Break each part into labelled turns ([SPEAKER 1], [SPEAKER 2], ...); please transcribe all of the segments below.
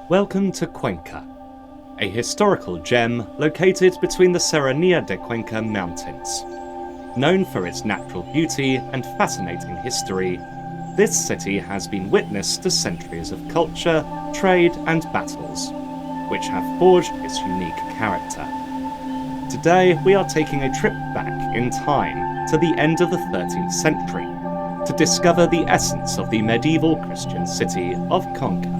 [SPEAKER 1] Welcome to Cuenca, a historical gem located between the Serranía de Cuenca mountains. Known for its natural beauty and fascinating history, this city has been witness to centuries of culture, trade and battles, which have forged its unique character. Today we are taking a trip back in time to the end of the 13th century to discover the essence of the medieval Christian city of Cuenca.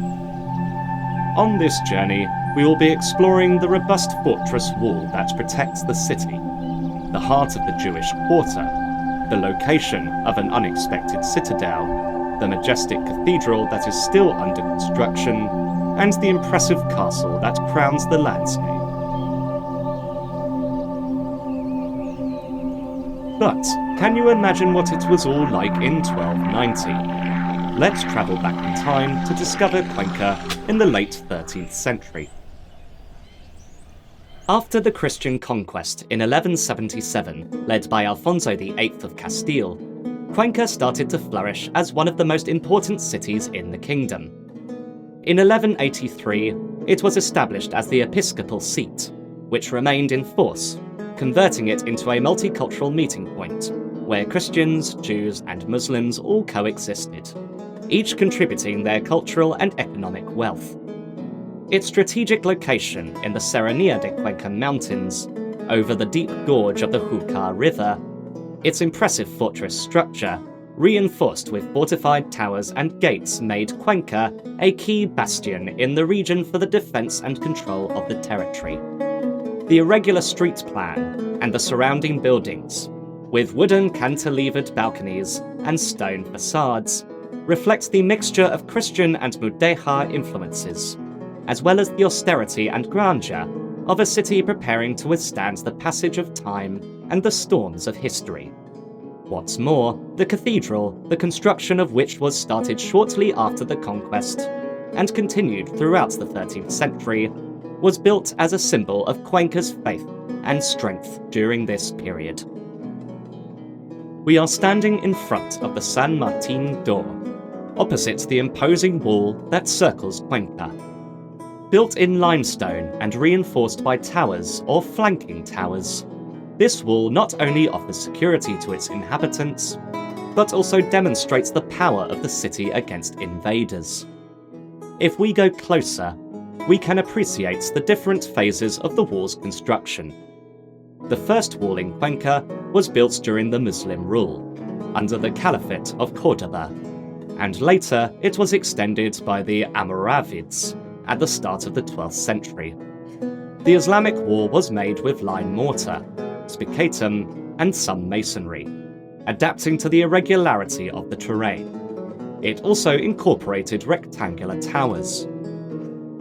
[SPEAKER 1] On this journey, we will be exploring the robust fortress wall that protects the city, the heart of the Jewish quarter, the location of an unexpected citadel, the majestic cathedral that is still under construction, and the impressive castle that crowns the landscape. But can you imagine what it was all like in 1290? Let's travel back in time to discover Cuenca in the late 13th century. After the Christian conquest in 1177, led by Alfonso VIII of Castile, Cuenca started to flourish as one of the most important cities in the kingdom. In 1183, it was established as the episcopal seat, which remained in force, converting it into a multicultural meeting point, where Christians, Jews, and Muslims all coexisted, each contributing their cultural and economic wealth. Its strategic location in the Serranía de Cuenca mountains, over the deep gorge of the Júcar River, its impressive fortress structure, reinforced with fortified towers and gates, made Cuenca a key bastion in the region for the defense and control of the territory. The irregular street plan and the surrounding buildings, with wooden cantilevered balconies and stone facades, reflects the mixture of Christian and Mudéjar influences, as well as the austerity and grandeur of a city preparing to withstand the passage of time and the storms of history. What's more, the cathedral, the construction of which was started shortly after the conquest and continued throughout the 13th century, was built as a symbol of Cuenca's faith and strength during this period. We are standing in front of the San Martín door, opposite the imposing wall that circles Cuenca. Built in limestone and reinforced by towers or flanking towers, this wall not only offers security to its inhabitants, but also demonstrates the power of the city against invaders. If we go closer, we can appreciate the different phases of the wall's construction. The first wall in Cuenca was built during the Muslim rule, under the Caliphate of Córdoba, and later it was extended by the Almoravids at the start of the 12th century. The Islamic wall was made with lime mortar, spicatum, and some masonry, adapting to the irregularity of the terrain. It also incorporated rectangular towers.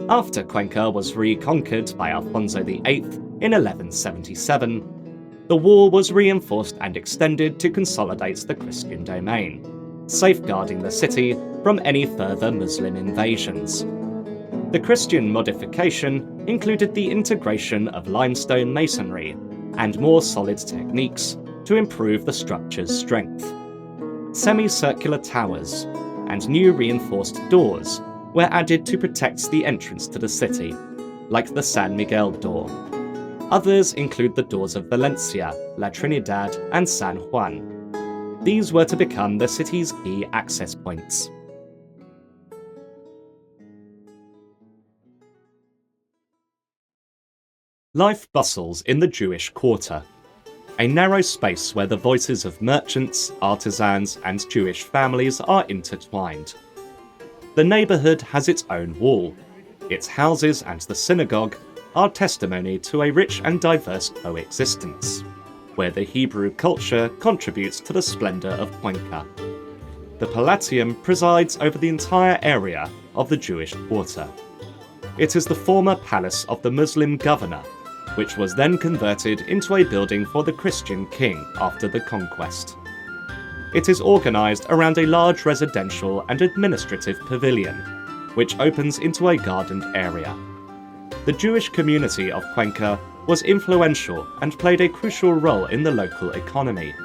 [SPEAKER 1] After Cuenca was reconquered by Alfonso VIII in 1177, the wall was reinforced and extended to consolidate the Christian domain, safeguarding the city from any further Muslim invasions. The Christian modification included the integration of limestone masonry and more solid techniques to improve the structure's strength. Semicircular towers and new reinforced doors were added to protect the entrance to the city, like the San Miguel door. Others include the doors of Valencia, La Trinidad, and San Juan. These were to become the city's key access points. Life bustles in the Jewish quarter, a narrow space where the voices of merchants, artisans, and Jewish families are intertwined. The neighborhood has its own wall. Its houses and the synagogue are testimony to a rich and diverse coexistence, where the Hebrew culture contributes to the splendor of Cuenca. The Palatium presides over the entire area of the Jewish quarter. It is the former palace of the Muslim governor, which was then converted into a building for the Christian king after the conquest. It is organized around a large residential and administrative pavilion, which opens into a gardened area. The Jewish community of Cuenca was influential and played a crucial role in the local economy.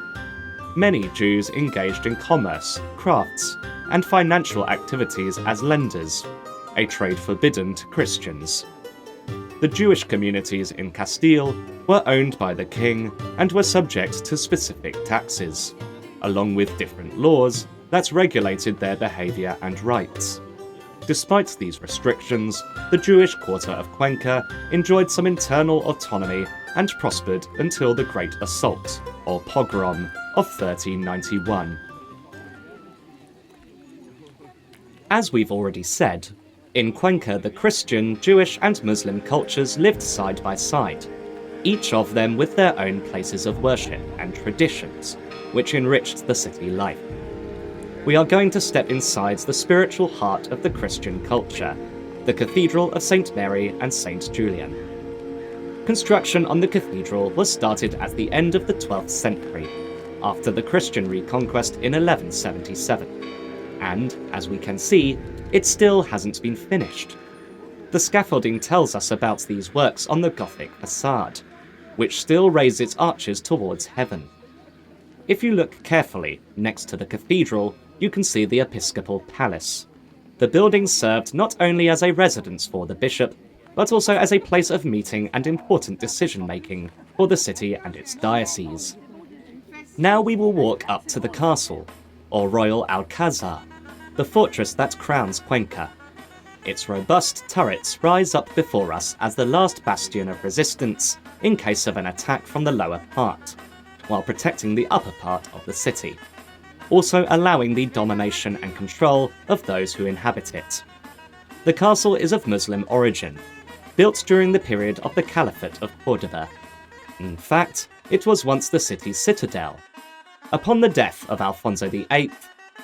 [SPEAKER 1] Many Jews engaged in commerce, crafts, and financial activities as lenders, a trade forbidden to Christians. The Jewish communities in Castile were owned by the king and were subject to specific taxes, along with different laws that regulated their behaviour and rights. Despite these restrictions, the Jewish quarter of Cuenca enjoyed some internal autonomy and prospered until the Great Assault, or Pogrom, of 1391. As we've already said, in Cuenca the Christian, Jewish and Muslim cultures lived side by side, each of them with their own places of worship and traditions, which enriched the city life. We are going to step inside the spiritual heart of the Christian culture, the Cathedral of St. Mary and St. Julian. Construction on the cathedral was started at the end of the 12th century, after the Christian reconquest in 1177, and, as we can see, it still hasn't been finished. The scaffolding tells us about these works on the Gothic facade, which still raise its arches towards heaven. If you look carefully next to the cathedral, you can see the episcopal palace. The building served not only as a residence for the bishop, but also as a place of meeting and important decision-making for the city and its diocese. Now we will walk up to the castle, or Royal Alcazar, the fortress that crowns Cuenca. Its robust turrets rise up before us as the last bastion of resistance in case of an attack from the lower part, while protecting the upper part of the city, also allowing the domination and control of those who inhabit it. The castle is of Muslim origin, built during the period of the Caliphate of Córdoba. In fact, it was once the city's citadel. Upon the death of Alfonso VIII,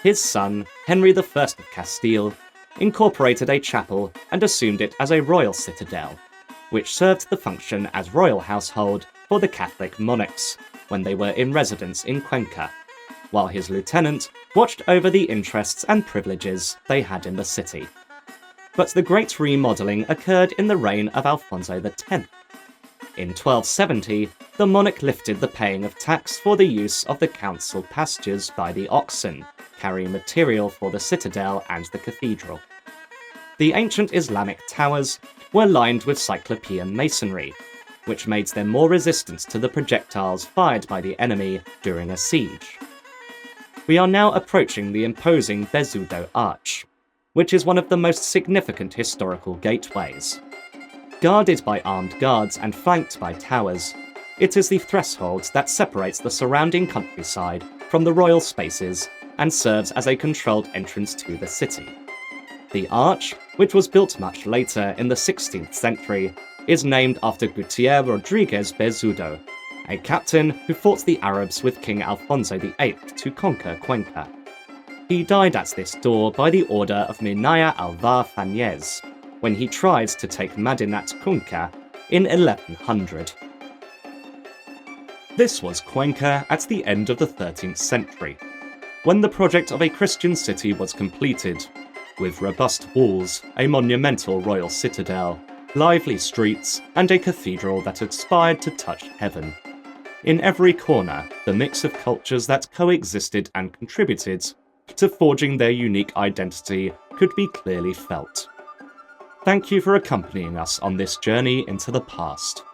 [SPEAKER 1] his son, Henry I of Castile, incorporated a chapel and assumed it as a royal citadel, which served the function as royal household for the Catholic monarchs when they were in residence in Cuenca, while his lieutenant watched over the interests and privileges they had in the city. But the great remodelling occurred in the reign of Alfonso X. In 1270, the monarch lifted the paying of tax for the use of the council pastures by the oxen, carrying material for the citadel and the cathedral. The ancient Islamic towers were lined with Cyclopean masonry, which made them more resistant to the projectiles fired by the enemy during a siege. We are now approaching the imposing Bezudo Arch, which is one of the most significant historical gateways. Guarded by armed guards and flanked by towers, it is the threshold that separates the surrounding countryside from the royal spaces and serves as a controlled entrance to the city. The arch, which was built much later in the 16th century, is named after Gutierre Rodriguez Bezudo, a captain who fought the Arabs with King Alfonso VIII to conquer Cuenca. He died at this door by the order of Minaya Alvar Fañez, when he tried to take Madinat Cuenca in 1100. This was Cuenca at the end of the 13th century, when the project of a Christian city was completed, with robust walls, a monumental royal citadel, lively streets, and a cathedral that aspired to touch heaven. In every corner, the mix of cultures that coexisted and contributed to forging their unique identity could be clearly felt. Thank you for accompanying us on this journey into the past,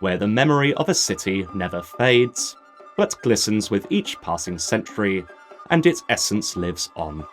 [SPEAKER 1] where the memory of a city never fades, but glistens with each passing century, and its essence lives on.